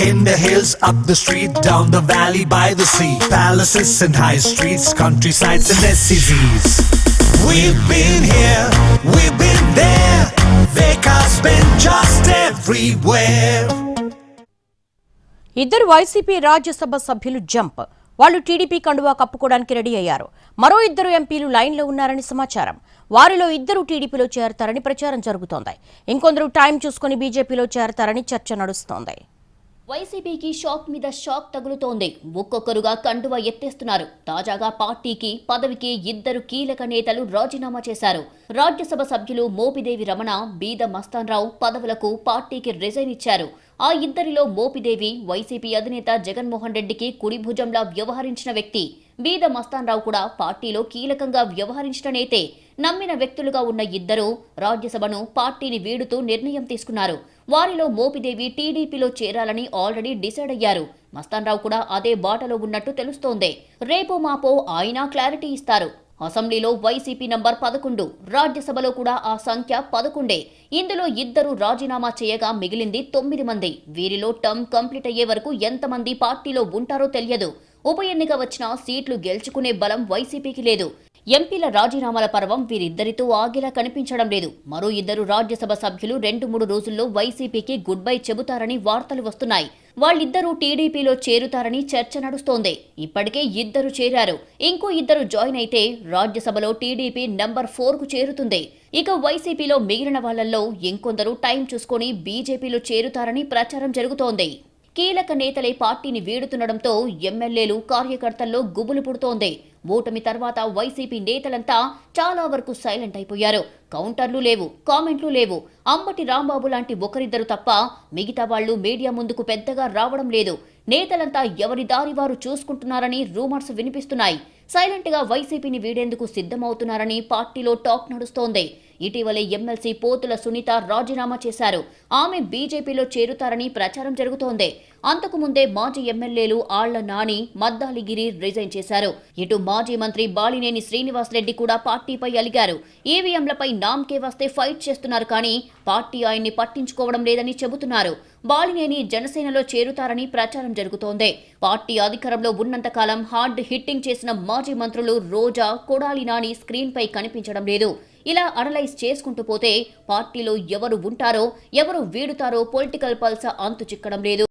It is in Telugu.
In the hills, up the street, down the valley, by the sea, palaces and high streets, countrysides and SCZs. We've been here, we've been there, Veka's been just everywhere. ఇద్దరు వైసీపీ రాజ్యసభ సభ్యులు జంప్. వాళ్ళు టీడీపీ కండువా కప్పుకోవడానికి రెడీ అయ్యారు. మరో ఇద్దరు ఎంపీలు లైన్లో ఉన్నారని సమాచారం. వారిలో ఇద్దరు టీడీపీలో చేరతారని ప్రచారం జరుగుతోంది. ఇంకొందరు టైం చూసుకుని బీజేపీలో చేరతారని చర్చ నడుస్తోంది. వైసీపీకి షాక్ మీద షాక్ తగులుతోంది. ఒక్కొక్కరుగా కండువా ఎత్తేస్తున్నారు. తాజాగా పార్టీకి పదవికి ఇద్దరు కీలక నేతలు రాజీనామా చేశారు. రాజ్యసభ సభ్యులు మోపిదేవి రమణ, బీద మస్తాన్రావు పదవులకు పార్టీకి రిజైన్ ఇచ్చారు. ఆ ఇద్దరిలో మోపిదేవి వైసీపీ అధినేత జగన్మోహన్ రెడ్డికి కుడి భుజంలా వ్యవహరించిన వ్యక్తి. బీద మస్తాన్రావు కూడా పార్టీలో కీలకంగా వ్యవహరించిన నేతే. నమ్మిన వ్యక్తులుగా ఉన్న ఇద్దరు రాజ్యసభను పార్టీని వీడుతూ నిర్ణయం తీసుకున్నారు. వారిలో మోపిదేవి టీడీపీలో చేరాలని ఆల్రెడీ డిసైడ్ అయ్యారు. మస్తాన్రావు కూడా అదే బాటలో ఉన్నట్టు తెలుస్తోంది. రేపో మాపో ఆయన క్లారిటీ ఇస్తారు. అసెంబ్లీలో వైసీపీ నంబర్ 11, రాజ్యసభలో కూడా ఆ సంఖ్య 11. ఇందులో ఇద్దరు రాజీనామా చేయగా మిగిలింది 9 మంది. వీరిలో టర్మ్ కంప్లీట్ అయ్యే వరకు ఎంతమంది పార్టీలో ఉంటారో తెలియదు. ఉప ఎన్నిక వచ్చినా సీట్లు గెలుచుకునే బలం వైసీపీకి లేదు. ఎంపీల రాజీనామాల పర్వం వీరిద్దరితో ఆగేలా కనిపించడం లేదు. మరో ఇద్దరు రాజ్యసభ సభ్యులు 2-3 రోజుల్లో వైసీపీకి గుడ్ బై చెబుతారని వార్తలు వస్తున్నాయి. వాళ్ళిద్దరూ టీడీపీలో చేరుతారని చర్చ నడుస్తోంది. ఇప్పటికే ఇద్దరు చేరారు. ఇంకో ఇద్దరు జాయిన్ అయితే రాజ్యసభలో టీడీపీ నంబర్ 4కు చేరుతుంది. ఇక వైసీపీలో మిగిలిన వాళ్లలో ఇంకొందరు టైం చూసుకొని బీజేపీలో చేరుతారని ప్రచారం జరుగుతోంది. కీలక నేతలే పార్టీని వీడుతుండడంతో ఎమ్మెల్యేలు, కార్యకర్తల్లో గుబులు పుడుతోంది. ఓటమి తర్వాత వైసీపీ నేతలంతా చాలా వరకు సైలెంట్ అయిపోయారు. కౌంటర్లు లేవు, కామెంట్లు లేవు. అంబటి రాంబాబు లాంటి ఒకరిద్దరు తప్ప మిగతా వాళ్లు మీడియా ముందుకు పెద్దగా రావడం లేదు. నేతలంతా ఎవరి దారి వారు చూసుకుంటున్నారని రూమర్స్ వినిపిస్తున్నాయి. సైలెంట్ గా వైసీపీని వీడేందుకు సిద్ధమవుతున్నారని పార్టీలో టాక్ నడుస్తోంది. ఇటీవలే ఎమ్మెల్సీ పోతుల సునీత రాజీనామా చేశారు. ఆమె బీజేపీలో చేరుతారని ప్రచారం జరుగుతోంది. అంతకుముందే మాజీ ఎమ్మెల్యేలు ఆళ్ల నాని, మద్దాలిగిరి రిజైన్ చేశారు. ఇటు మాజీ మంత్రి బాలినేని శ్రీనివాసరెడ్డి కూడా పార్టీపై అలిగారు. ఈవీఎంలపై నామ్కే వస్తే ఫైట్ చేస్తున్నారు కానీ పార్టీ ఆయన్ని పట్టించుకోవడం లేదని చెబుతున్నారు. బాలినేని జనసేనలో చేరుతారని ప్రచారం జరుగుతోంది. పార్టీ అధికారంలో ఉన్నంతకాలం హార్డ్ హిట్టింగ్ చేసిన మాజీ మంత్రులు రోజా, కొడాలి నాని స్క్రీన్ పై కనిపించడం లేదు. ఇలా అనలైజ్ చేసుకుంటూ పోతే పార్టీలో ఎవరు ఉంటారో, ఎవరు వీడుతారో పొలిటికల్ పల్స అంతు చిక్కడం లేదు.